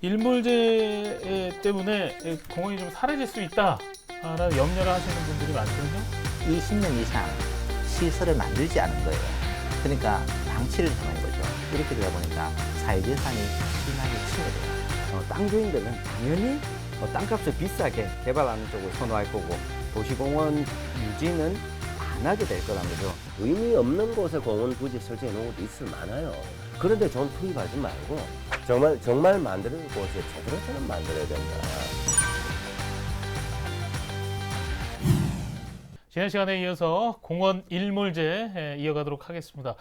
일몰제 때문에 공원이 좀 사라질 수 있다라는 염려를 하시는 분들이 많거든요. 20년 이상 시설을 만들지 않은 거예요. 그러니까 방치를 해놓은 거죠. 이렇게 되다 보니까 사유재산이 심하게 침해돼요. 땅 주인들은 당연히 땅값을 비싸게 개발하는 쪽을 선호할 거고 도시공원 유지는 안 하게 될 거란 거죠. 의미 없는 곳에 공원 부지 설치해 놓은 곳도 있을 많아요. 그런데 전 투입하지 말고 정말 만드는 곳에 제대로 만들어야 된다. 지난 시간에 이어서 공원 일몰제 이어가도록 하겠습니다.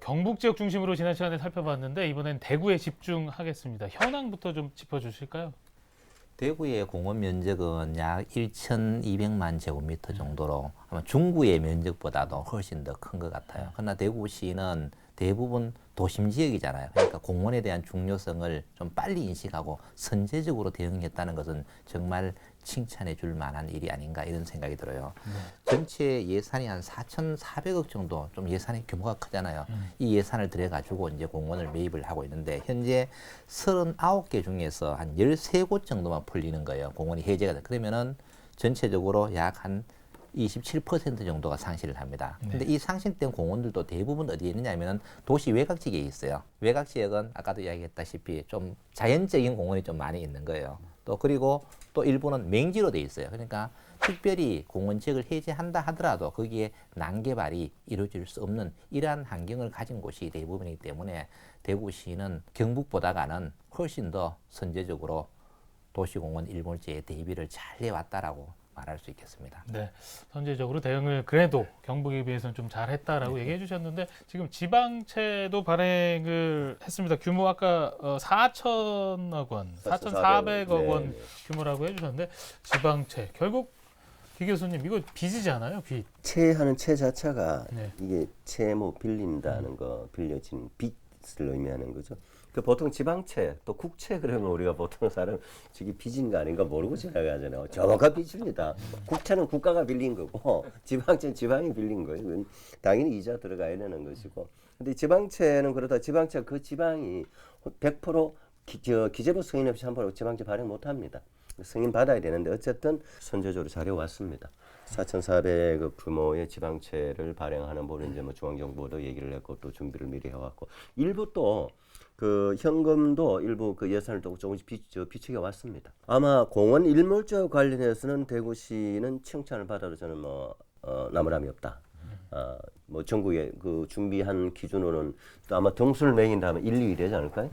경북 지역 중심으로 지난 시간에 살펴봤는데 이번엔 대구에 집중하겠습니다. 현황부터 좀 짚어주실까요? 대구의 공원 면적은 약 1,200만 제곱미터 정도로 아마 중구의 면적보다도 훨씬 더 큰 것 같아요. 그러나 대구시는 대부분 도심 지역이잖아요. 그러니까 공원에 대한 중요성을 좀 빨리 인식하고 선제적으로 대응했다는 것은 정말 칭찬해 줄 만한 일이 아닌가 이런 생각이 들어요. 전체 예산이 한 4,400억 정도 좀 예산의 규모가 크잖아요. 이 예산을 들여가지고 이제 공원을 매입을 하고 있는데 현재 39개 중에서 한 13곳 정도만 풀리는 거예요. 공원이 해제가 돼. 그러면은 전체적으로 약 한 27% 정도가 상실을 합니다. 근데 이 상실된 공원들도 대부분 어디에 있느냐면은 도시 외곽 지역에 있어요. 외곽 지역은 아까도 이야기했다시피 좀 자연적인 공원이 좀 많이 있는 거예요. 또 그리고 또 일부는 맹지로 돼 있어요. 그러니까 특별히 공원 지역을 해제한다 하더라도 거기에 난개발이 이루어질 수 없는 이러한 환경을 가진 곳이 대부분이기 때문에 대구시는 경북보다가는 훨씬 더 선제적으로 도시공원 일몰제에 대비를 잘 해왔다라고 말할 수 있겠습니다. 네, 선제적으로 대응을 그래도 경북에 비해서는 좀 잘했다라고 얘기해 주셨는데 지금 지방채도 발행을 했습니다. 규모 아까 4천억 원, 4,400억 원 규모라고 해주셨는데 지방채 결국 기 교수님 이거 빚이지 않아요? 빚. 채하는 채 자체가 네. 이게 채 빌린다는 거, 빌려진 빚을 의미하는 거죠. 그 보통 지방채 또 국채 그러면 우리가 보통 사람 저게 빚인가 아닌가 모르고 지나가잖아요. 정확한 빚입니다. 국채는 국가가 빌린 거고 지방채는 지방이 빌린 거예요. 그건 당연히 이자 들어가야 되는 것이고. 근데 지방채는 그러다 지방채 그 지방이 100% 기재부 승인 없이 함부로 지방채 발행 못 합니다. 승인 받아야 되는데 어쨌든 선제적으로 잘해왔습니다. 4,400억 규모의 지방채를 발행하는 부분 이제 중앙정부도 얘기를 했고 또 준비를 미리 해왔고 일부 또 그 현금도 일부 그 예산을 또 조금씩 비축해 왔습니다. 아마 공원 일몰제와 관련해서는 대구시는 칭찬을 받아도 저는 나무람이 없다. 전국에 그 준비한 기준으로는 또 아마 등수를 매긴다면 1, 2위 되지 않을까요?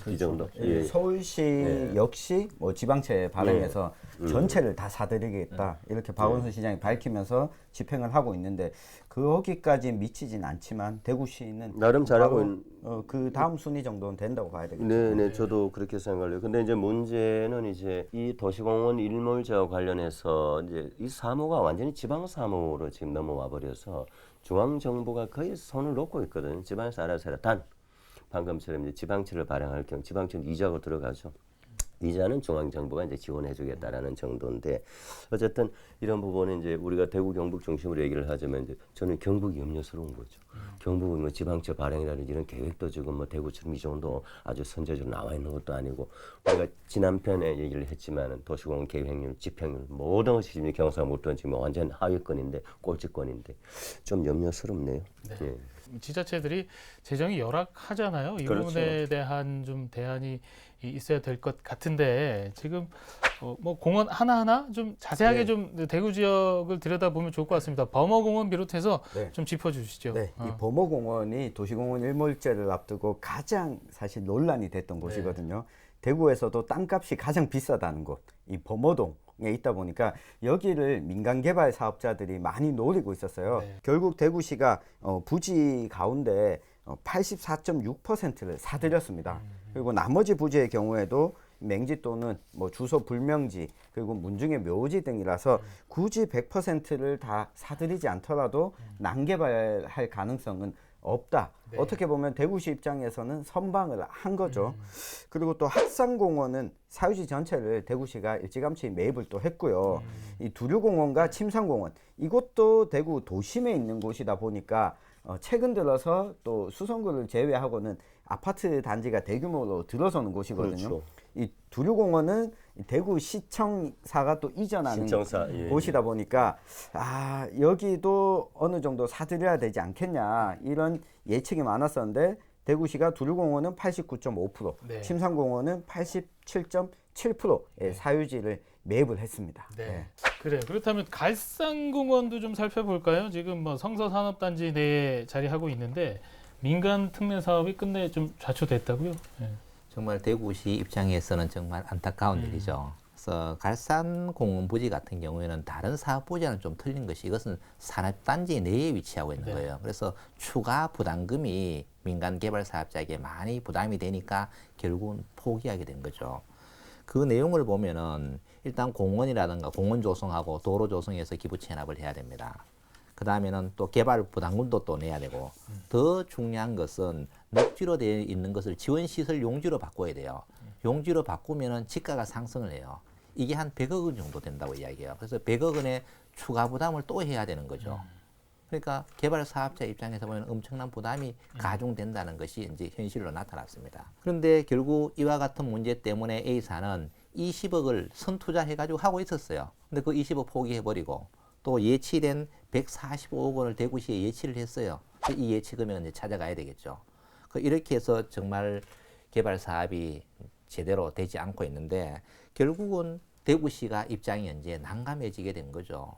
이 정도. 예. 서울시 역시 지방채 발행해서 전체를 다 사들이겠다 이렇게 박원순 시장이 밝히면서 집행을 하고 있는데 거기까지 미치진 않지만 대구시는 나름 잘하고 있는. 그 다음 순위 정도는 된다고 봐야 되겠죠. 네, 저도 그렇게 생각해요. 근데 이제 문제는 이제 이 도시공원 일몰제와 관련해서 이제 이 사무가 완전히 지방 사무로 지금 넘어와 버려서 중앙 정부가 거의 손을 놓고 있거든요. 지방에서 알아서 해라. 단 방금처럼 이제 지방채를 발행할 경우 지방채는 이자가 들어가죠. 이자는 중앙 정부가 이제 지원해주겠다라는 정도인데 어쨌든 이런 부분은 이제 우리가 대구 경북 중심으로 얘기를 하자면 이제 저는 경북이 염려스러운 거죠. 경북은 지방채 발행이라든지 이런 계획도 지금 대구처럼 이 정도 아주 선제적으로 나와 있는 것도 아니고 우리가 지난 편에 얘기를 했지만은 도시공원 계획률, 집행률 모든 것이 지금 경상북도는 지금 완전 하위권인데 꼴찌권인데 좀 염려스럽네요. 네. 예. 지자체들이 재정이 열악하잖아요. 이 그렇죠. 부분에 대한 좀 대안이 있어야 될 것 같은데 지금 공원 하나하나 좀 자세하게 좀 대구 지역을 들여다보면 좋을 것 같습니다. 범어공원 비롯해서 좀 짚어주시죠. 네, 이 범어공원이 도시공원 일몰제를 앞두고 가장 사실 논란이 됐던 곳이거든요. 대구에서도 땅값이 가장 비싸다는 곳, 이 범어동. 에 있다 보니까 여기를 민간 개발 사업자들이 많이 노리고 있었어요. 결국 대구시가 부지 가운데 84.6%를 사들였습니다. 그리고 나머지 부지의 경우에도 맹지 또는 주소 불명지 그리고 문중의 묘지 등이라서 굳이 100%를 다 사들이지 않더라도 난개발할 가능성은 없다. 어떻게 보면 대구시 입장에서는 선방을 한 거죠. 그리고 또 학산공원은 사유지 전체를 대구시가 일찌감치 매입을 또 했고요. 이 두류공원과 침산공원 이것도 대구 도심에 있는 곳이다 보니까 최근 들어서 또 수성구를 제외하고는 아파트 단지가 대규모로 들어서는 곳이거든요. 그렇죠. 이 두류공원은 대구 시청사가 또 이전하는 신청사, 예, 곳이다 보니까 여기도 어느 정도 사들여야 되지 않겠냐 이런 예측이 많았었는데 대구시가 두류공원은 89.5%, 네. 침산공원은 87.7%의 사유지를 매입을 했습니다. 네. 네. 그래요. 그렇다면 갈산공원도 좀 살펴볼까요? 지금 뭐 성서산업단지 내에 자리하고 있는데 민간 특례 사업이 끝내 좀 좌초됐다고요? 네. 정말 대구시 입장에서는 정말 안타까운 일이죠. 그래서 갈산공원 부지 같은 경우에는 다른 사업 부지와는 좀 틀린 것이 이것은 산업단지 내에 위치하고 있는 네. 거예요. 그래서 추가 부담금이 민간 개발 사업자에게 많이 부담이 되니까 결국은 포기하게 된 거죠. 그 내용을 보면은 일단 공원이라든가 공원 조성하고 도로 조성해서 기부 체납을 해야 됩니다. 그 다음에는 또 개발 부담금도 또 내야 되고 더 중요한 것은 녹지로 되어 있는 것을 지원시설 용지로 바꿔야 돼요. 용지로 바꾸면은 지가가 상승을 해요. 이게 한 100억 원 정도 된다고 이야기해요. 그래서 100억 원의 추가 부담을 또 해야 되는 거죠. 그러니까 개발 사업자 입장에서 보면 엄청난 부담이 가중된다는 것이 이제 현실로 나타났습니다. 그런데 결국 이와 같은 문제 때문에 A사는 20억을 선투자해가지고 하고 있었어요. 근데 그 20억 포기해버리고 또 예치된 145억 원을 대구시에 예치를 했어요. 이 예치금액은 이제 찾아가야 되겠죠. 이렇게 해서 정말 개발 사업이 제대로 되지 않고 있는데 결국은 대구시가 입장이 이제 난감해지게 된 거죠.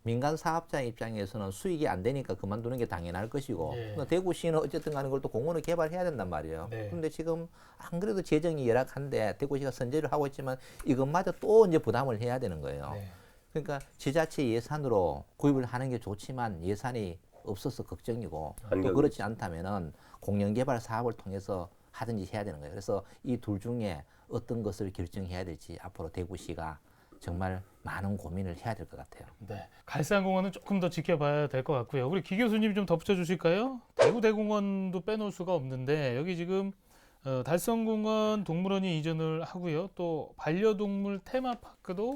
민간 사업자 입장에서는 수익이 안 되니까 그만두는 게 당연할 것이고 예. 대구시는 어쨌든 간에 그걸 또 공원을 개발해야 된단 말이에요. 네. 그런데 지금 안 그래도 재정이 열악한데 대구시가 선제를 하고 있지만 이것마저 또 이제 부담을 해야 되는 거예요. 네. 그러니까 지자체 예산으로 구입을 하는 게 좋지만 예산이 없어서 걱정이고 또 한결 그렇지 않다면은 공영개발 사업을 통해서 하든지 해야 되는 거예요. 그래서 이 둘 중에 어떤 것을 결정해야 될지 앞으로 대구시가 정말 많은 고민을 해야 될 것 같아요. 네. 갈산공원은 조금 더 지켜봐야 될 것 같고요. 우리 기 교수님 좀 덧붙여 주실까요? 대구대공원도 빼놓을 수가 없는데 여기 지금 달성공원 동물원이 이전을 하고요. 또 반려동물 테마파크도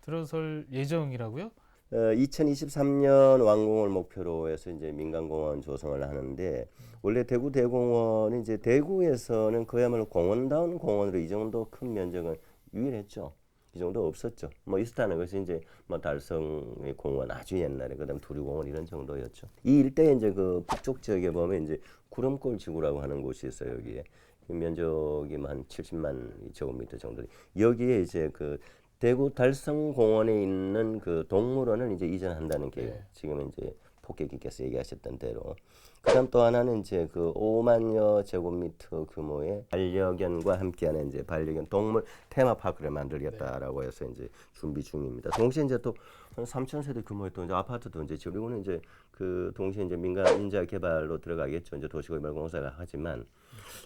들어설 예정이라고요? 2023년 완공을 목표로 해서 이제 민간공원 조성을 하는데 원래 대구대공원이 이제 대구에서는 그야말로 공원다운 공원으로 이 정도 큰 면적은 유일했죠. 이 정도 없었죠. 뭐 있었다는 것이 이제 뭐 달성의 공원 아주 옛날에 그다음 두류공원 이런 정도였죠. 이 일대에 이제 그 북쪽 지역에 보면 이제 구름골 지구라고 하는 곳이 있어요. 여기에 면적이 한 70만 제곱미터 정도. 여기에 이제 그 대구 달성공원에 있는 그 동물원을 이제 이전한다는 계획. 네. 지금 이제 폭격기께서 얘기하셨던 대로. 그다음 또 하나는 이제 그 5만여 제곱미터 규모의 반려견과 함께하는 이제 반려견 동물 테마파크를 만들겠다라고 해서 이제 준비 중입니다. 동시에 이제 또 한 3,000세대 규모의 또 이제 아파트도 이제 지어리고는 이제 그 동시에 이제 민자 개발로 들어가겠죠. 이제 도시개발공사가 하지만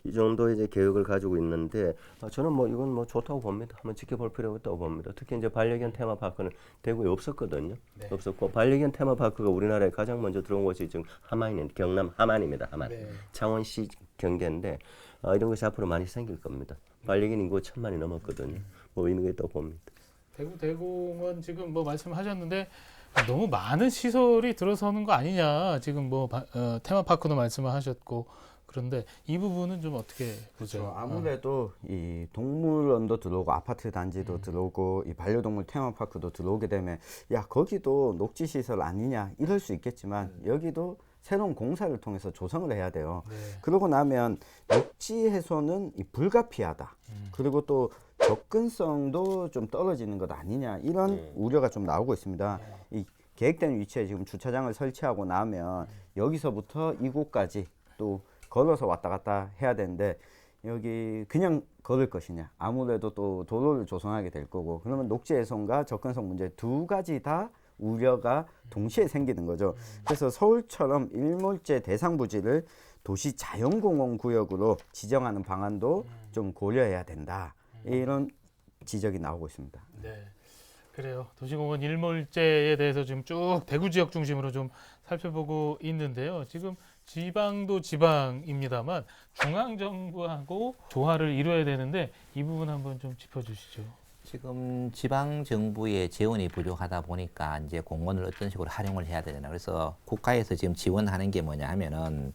이 정도 이제 계획을 가지고 있는데 저는 뭐 이건 뭐 좋다고 봅니다. 한번 지켜볼 필요가 있다고 봅니다. 특히 이제 반려견 테마파크는 대구에 없었거든요. 네. 없었고 반려견 테마파크가 우리나라에 가장 먼저 들어온 곳이 지금 하만인 경남 하만입니다. 하만. 네. 창원시 경계인데 이런 것이 앞으로 많이 생길 겁니다. 반려견 인구가 1,000만이 넘었거든요. 뭐 의미가 있다고 봅니다. 대구대공원 지금 뭐 말씀하셨는데 너무 많은 시설이 들어서는 거 아니냐. 지금 뭐 테마파크도 말씀을 하셨고 그런데 이 부분은 좀 어떻게 보죠? 그렇죠. 아무래도 이 동물원도 들어오고 아파트 단지도 들어오고 이 반려동물 테마파크도 들어오게 되면 야 거기도 녹지 시설 아니냐 이럴 수 있겠지만 여기도 새로운 공사를 통해서 조성을 해야 돼요. 네. 그러고 나면 녹지 해소는 이 불가피하다. 그리고 또 접근성도 좀 떨어지는 것 아니냐 이런 우려가 좀 나오고 있습니다. 이 계획된 위치에 지금 주차장을 설치하고 나면 여기서부터 이곳까지 또 걸어서 왔다 갔다 해야 되는데 여기 그냥 걸을 것이냐 아무래도 또 도로를 조성하게 될 거고 그러면 녹지 훼손과 접근성 문제 두 가지 다 우려가 동시에 생기는 거죠. 그래서 서울처럼 일몰제 대상 부지를 도시 자연공원 구역으로 지정하는 방안도 좀 고려해야 된다. 이런 지적이 나오고 있습니다. 네. 그래요. 도시공원 일몰제에 대해서 지금 쭉 대구 지역 중심으로 좀 살펴보고 있는데요. 지금 지방도 지방입니다만 중앙정부하고 조화를 이루어야 되는데 이 부분 한번 좀 짚어주시죠. 지금 지방 정부의 재원이 부족하다 보니까 이제 공원을 어떤 식으로 활용을 해야 되나. 그래서 국가에서 지금 지원하는 게 뭐냐 하면은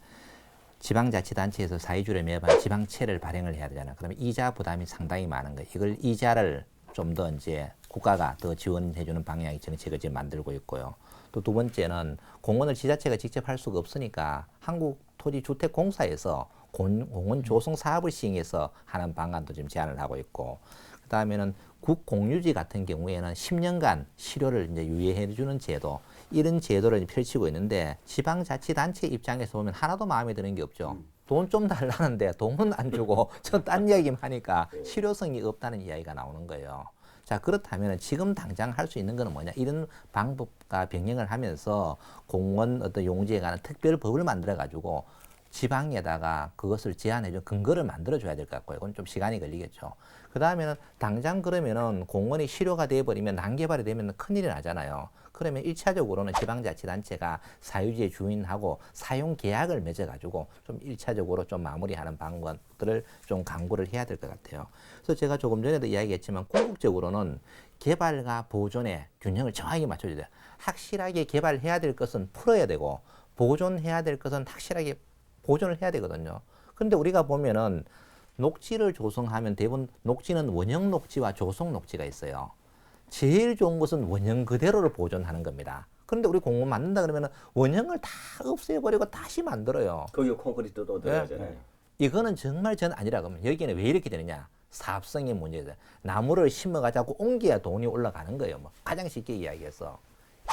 지방자치단체에서 사유지를 매입한 지방채를 발행을 해야 되잖아요. 그러면 이자 부담이 상당히 많은 거예요. 이걸 이자를 좀 더 이제 국가가 더 지원해주는 방향의 정책을 지금 만들고 있고요. 또 두 번째는 공원을 지자체가 직접 할 수가 없으니까 한국토지주택공사에서 공원 조성 사업을 시행해서 하는 방안도 지금 제안을 하고 있고, 그 다음에는 국공유지 같은 경우에는 10년간 실효를 이제 유예해주는 제도, 이런 제도를 펼치고 있는데 지방자치단체 입장에서 보면 하나도 마음에 드는 게 없죠. 돈 좀 달라는데 돈은 안 주고 저 딴 이야기만 하니까 실효성이 없다는 이야기가 나오는 거예요. 자, 그렇다면 지금 당장 할 수 있는 거는 뭐냐? 이런 방법과 병행을 하면서 공원 어떤 용지에 관한 특별 법을 만들어 가지고 지방에다가 그것을 제한해준 근거를 만들어줘야 될 것 같고요. 이건 좀 시간이 걸리겠죠. 그 다음에는 당장 그러면은 공원이 실효가 돼버리면 난개발이 되면 큰일이 나잖아요. 그러면 1차적으로는 지방자치단체가 사유지의 주인하고 사용 계약을 맺어가지고 좀 1차적으로 좀 마무리하는 방법들을 좀 강구를 해야 될 것 같아요. 그래서 제가 조금 전에도 이야기했지만 궁극적으로는 개발과 보존의 균형을 정확히 맞춰줘야 돼요. 확실하게 개발해야 될 것은 풀어야 되고 보존해야 될 것은 확실하게 보존을 해야 되거든요. 그런데 우리가 보면은 녹지를 조성하면 대부분 녹지는 원형 녹지와 조성 녹지가 있어요. 제일 좋은 것은 원형 그대로를 보존하는 겁니다. 그런데 우리 공원 만든다 그러면 원형을 다 없애버리고 다시 만들어요. 거기 콘크리트도 들어가잖아요. 이거는 정말 전 아니라고 하면 여기는 왜 이렇게 되느냐? 사업성의 문제다. 나무를 심어가지고 옮겨야 돈이 올라가는 거예요. 뭐 가장 쉽게 이야기해서.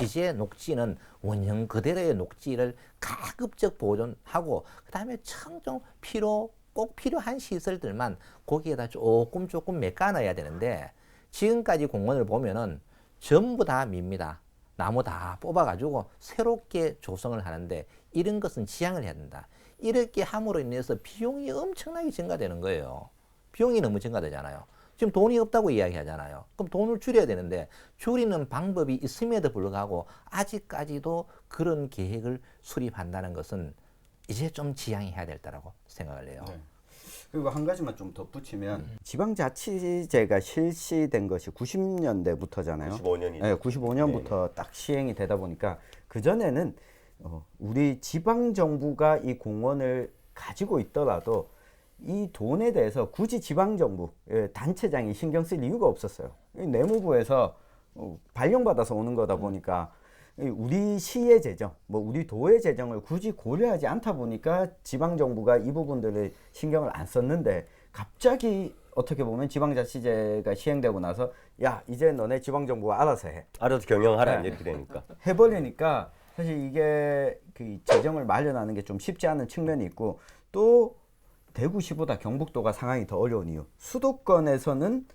이제 녹지는 원형 그대로의 녹지를 가급적 보존하고 그다음에 청정 꼭 필요한 시설들만 거기에다 조금 메꿔놔야 되는데 지금까지 공원을 보면은 전부 다 밉니다. 나무 다 뽑아가지고 새롭게 조성을 하는데 이런 것은 지양을 해야 된다. 이렇게 함으로 인해서 비용이 엄청나게 증가되는 거예요. 비용이 너무 증가되잖아요. 지금 돈이 없다고 이야기하잖아요. 그럼 돈을 줄여야 되는데 줄이는 방법이 있음에도 불구하고 아직까지도 그런 계획을 수립한다는 것은 이제 좀 지양해야 될 때라고 생각을 해요. 네. 그리고 한 가지만 좀 덧붙이면 지방자치제가 실시된 것이 90년대부터잖아요. 95년이죠. 네, 95년부터 딱 시행이 되다 보니까 그전에는 우리 지방정부가 이 공원을 가지고 있더라도 이 돈에 대해서 굳이 지방정부 단체장이 신경 쓸 이유가 없었어요. 내무부에서 발령받아서 오는 거다 보니까 우리 시의 재정, 우리 도의 재정을 굳이 고려하지 않다 보니까 지방정부가 이 부분들을 신경을 안 썼는데 갑자기 어떻게 보면 지방자치제가 시행되고 나서 야 이제 너네 지방정부가 알아서 해. 알아서 경영하라 네. 이렇게 되니까. 해버리니까 사실 이게 그 재정을 마련하는 게 좀 쉽지 않은 측면이 있고 또 대구시보다 경북도가 상황이 더 어려운 이유. 수도권에서는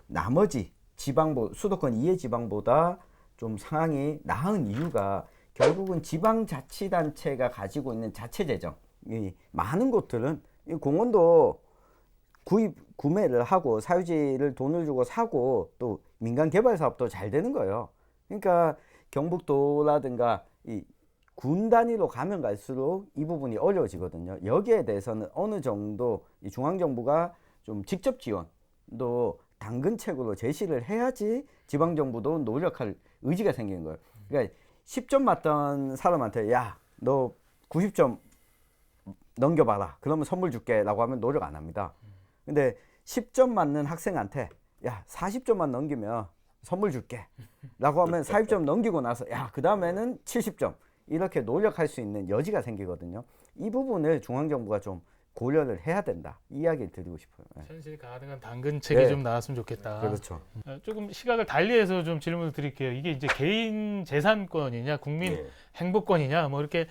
나머지 수도권 이외 지방보다 좀 상황이 나은 이유가 결국은 지방자치단체가 가지고 있는 자체 재정. 많은 곳들은 이 공원도 구매를 하고 사유지를 돈을 주고 사고 또 민간 개발 사업도 잘 되는 거예요. 그러니까 경북도라든가 이 군 단위로 가면 갈수록 이 부분이 어려워지거든요. 여기에 대해서는 어느 정도 이 중앙정부가 좀 직접 지원도 당근책으로 제시를 해야지 지방정부도 노력할 의지가 생기는 거예요. 그러니까 10점 맞던 사람한테 야, 너 90점 넘겨봐라. 그러면 선물 줄게 라고 하면 노력 안 합니다. 근데 10점 맞는 학생한테 야, 40점만 넘기면 선물 줄게 라고 하면 40점 넘기고 나서 야, 그 다음에는 70점 이렇게 노력할 수 있는 여지가 생기거든요. 이 부분을 중앙정부가 좀 고려를 해야 된다. 이 이야기를 드리고 싶어요. 네. 현실 가능한 당근책이 네. 좀 나왔으면 좋겠다. 그렇죠. 조금 시각을 달리해서 좀 질문을 드릴게요. 이게 이제 개인 재산권이냐, 국민 네. 행복권이냐, 뭐 이렇게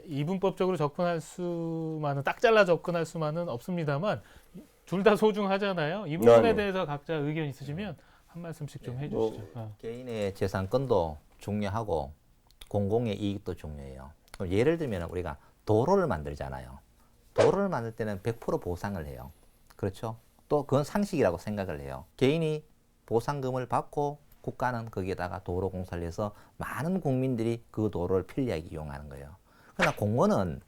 이분법적으로 접근할 수만은 딱 잘라 접근할 수만은 없습니다만 둘 다 소중하잖아요. 이 부분에 네. 대해서 각자 의견 있으시면 한 말씀씩 좀 해주시죠. 개인의 재산권도 중요하고 공공의 이익도 중요해요. 그럼 예를 들면 우리가 도로를 만들잖아요. 도로를 만들 때는 100% 보상을 해요. 그렇죠? 또 그건 상식이라고 생각을 해요. 개인이 보상금을 받고 국가는 거기에다가 도로 공사를 해서 많은 국민들이 그 도로를 편리하게 이용하는 거예요. 그러나 공원은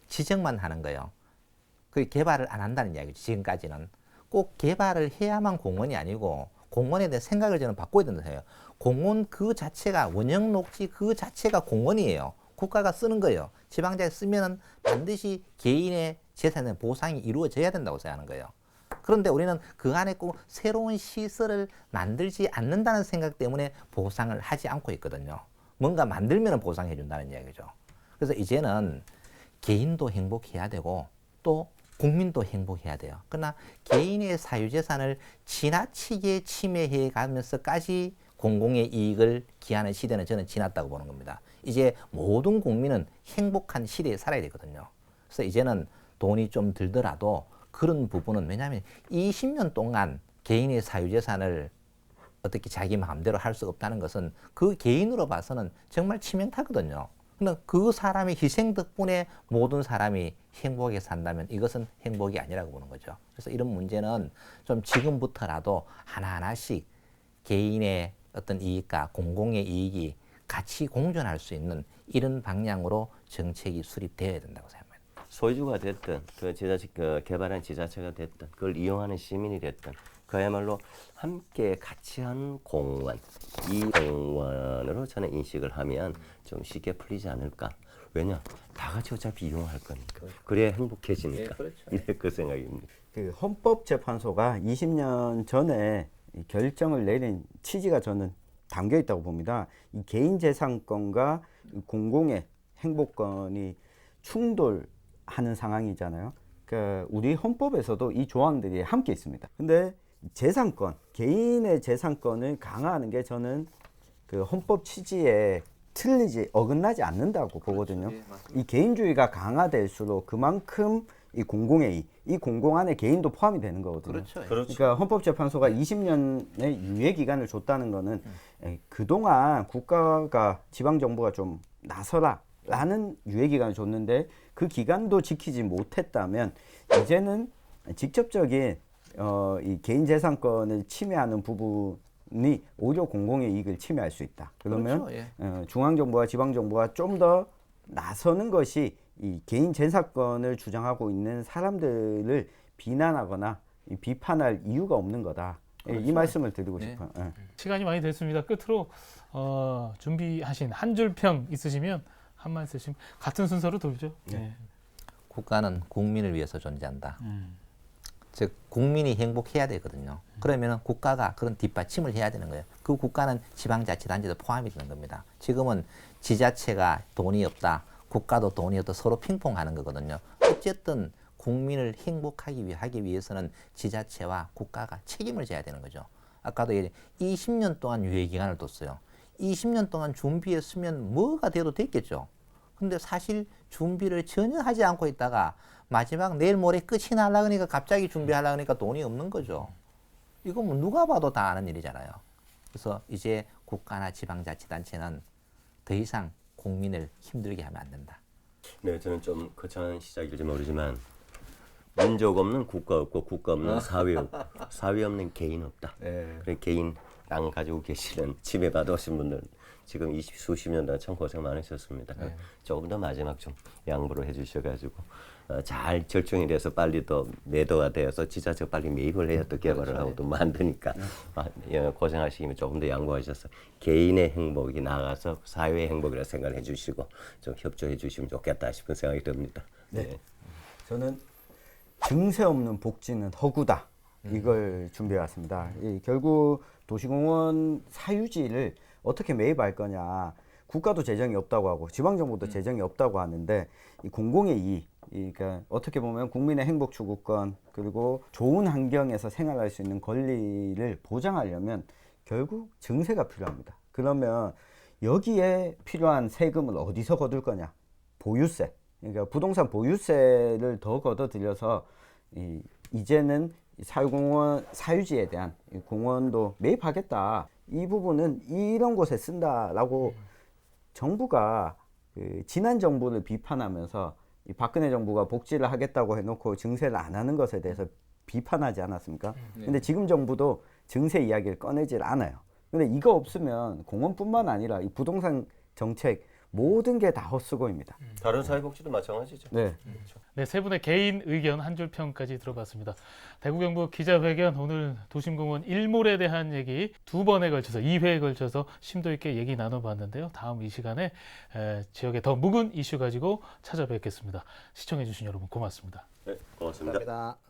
지정만 하는 거예요. 그 개발을 안 한다는 이야기죠. 지금까지는. 꼭 개발을 해야만 공원이 아니고 공원에 대한 생각을 저는 바꿔야 된다고 해요. 공원 그 자체가 원형 녹지 그 자체가 공원이에요. 국가가 쓰는 거예요. 지방자치 쓰면은 반드시 개인의 재산에 보상이 이루어져야 된다고 생각하는 거예요. 그런데 우리는 그 안에 꼭 새로운 시설을 만들지 않는다는 생각 때문에 보상을 하지 않고 있거든요. 뭔가 만들면 보상해 준다는 이야기죠. 그래서 이제는 개인도 행복해야 되고 또 국민도 행복해야 돼요. 그러나 개인의 사유재산을 지나치게 침해해 가면서까지 공공의 이익을 기하는 시대는 저는 지났다고 보는 겁니다. 이제 모든 국민은 행복한 시대에 살아야 되거든요. 그래서 이제는 돈이 좀 들더라도 그런 부분은, 왜냐하면 20년 동안 개인의 사유재산을 어떻게 자기 마음대로 할 수 없다는 것은 그 개인으로 봐서는 정말 치명타거든요. 그러나 그 사람의 희생 덕분에 모든 사람이 행복하게 산다면 이것은 행복이 아니라고 보는 거죠. 그래서 이런 문제는 좀 지금부터라도 하나하나씩 개인의 어떤 이익과 공공의 이익이 같이 공존할 수 있는 이런 방향으로 정책이 수립되어야 된다고 생각합니다. 소유주가 됐든 그 지자체 그 개발한 지자체가 됐든 그걸 이용하는 시민이 됐든 그야말로 함께 같이 한 공원, 이 공원으로 저는 인식을 하면 좀 쉽게 풀리지 않을까. 왜냐, 다 같이 어차피 이용할 거니까. 그래야 행복해지니까. 네, 그 생각입니다. 그 헌법재판소가 20년 전에 이 결정을 내린 취지가 저는 담겨 있다고 봅니다. 이 개인재산권과 공공의 행복권이 충돌하는 상황이잖아요. 그러니까 우리 헌법에서도 이 조항들이 함께 있습니다. 근데 재산권, 개인의 재산권을 강화하는 게 저는 그 헌법 취지에 어긋나지 않는다고 보거든요. 이 개인주의가 강화될수록 그만큼 이 공공의 이 공공 안에 개인도 포함이 되는 거거든요. 그러니까 헌법재판소가 20년의 유예 기간을 줬다는 거는 그동안 국가가 지방정부가 좀 나서라라는 유예 기간을 줬는데 그 기간도 지키지 못했다면 이제는 직접적인 이 개인재산권을 침해하는 부분이 오히려 공공의 이익을 침해할 수 있다. 그러면 그렇죠, 예. 중앙정부와 지방정부가 좀 더 나서는 것이 이 개인재산권을 주장하고 있는 사람들을 비난하거나 비판할 이유가 없는 거다. 이 말씀을 드리고 네. 싶어요. 예. 시간이 많이 됐습니다. 끝으로 준비하신 한 줄 평 있으시면 한 말 쓰시면 같은 순서로 돌죠. 네. 국가는 국민을 위해서 존재한다. 즉 국민이 행복해야 되거든요. 그러면 국가가 그런 뒷받침을 해야 되는 거예요. 그 국가는 지방자치단체도 포함이 되는 겁니다. 지금은 지자체가 돈이 없다, 국가도 돈이 없다, 서로 핑퐁하는 거거든요. 어쨌든 국민을 행복하게 하기 위해서는 지자체와 국가가 책임을 져야 되는 거죠. 아까도 20년 동안 유예 기간을 뒀어요. 20년 동안 준비했으면 뭐가 돼도 됐겠죠. 근데 사실 준비를 전혀 하지 않고 있다가 마지막 내일 모레 끝이 나려고 하니까 갑자기 준비하려고 하니까 돈이 없는 거죠. 이건 뭐 누가 봐도 다 아는 일이잖아요. 그래서 이제 국가나 지방자치단체는 더 이상 국민을 힘들게 하면 안 된다. 네, 저는 좀 거창한 시작일지 모르지만 민족 없는 국가 없고 국가 없는 사회 없고 사회 없는 개인 없다. 그래 개인 땅 가지고 계시는 지배받으신 분들 지금 20수십 년 동안 참 고생 많으셨습니다. 조금 더 마지막 좀 양보를 해주셔가지고 잘 결정이 돼서 빨리 또 매도가 되어서 지자체가 빨리 매입을 해야 또 개발을 하고 또 만드니까 고생하시면 조금 더 양보하셔서 개인의 행복이 나아가서 사회의 행복이라 생각을 해주시고 좀 협조해 주시면 좋겠다 싶은 생각이 듭니다. 네. 저는 증세 없는 복지는 허구다. 이걸 준비해 왔습니다. 결국 도시공원 사유지를 어떻게 매입할 거냐. 국가도 재정이 없다고 하고 지방정부도 재정이 없다고 하는데 이 공공의 이익, 그러니까 어떻게 보면 국민의 행복 추구권 그리고 좋은 환경에서 생활할 수 있는 권리를 보장하려면 결국 증세가 필요합니다. 그러면 여기에 필요한 세금을 어디서 거둘 거냐? 보유세. 그러니까 부동산 보유세를 더 걷어들여서 이제는 사유공원 사유지에 대한 공원도 매입하겠다. 이 부분은 이런 곳에 쓴다라고 정부가 지난 정부를 비판하면서 이 박근혜 정부가 복지를 하겠다고 해놓고 증세를 안 하는 것에 대해서 비판하지 않았습니까? 근데 지금 정부도 증세 이야기를 꺼내질 않아요. 근데 이거 없으면 공원뿐만 아니라 이 부동산 정책 모든 게 다 헛수고입니다. 다른 사회복지도 마찬가지죠. 네. 네, 세 분의 개인 의견 한 줄 평까지 들어봤습니다. 대구 경북 기자회견 오늘 도심공원 일몰에 대한 얘기 2번에 걸쳐서 2회에 걸쳐서 심도 있게 얘기 나눠봤는데요. 다음 이 시간에 지역의 더 묵은 이슈 가지고 찾아뵙겠습니다. 시청해주신 여러분 고맙습니다. 네, 고맙습니다. 감사합니다.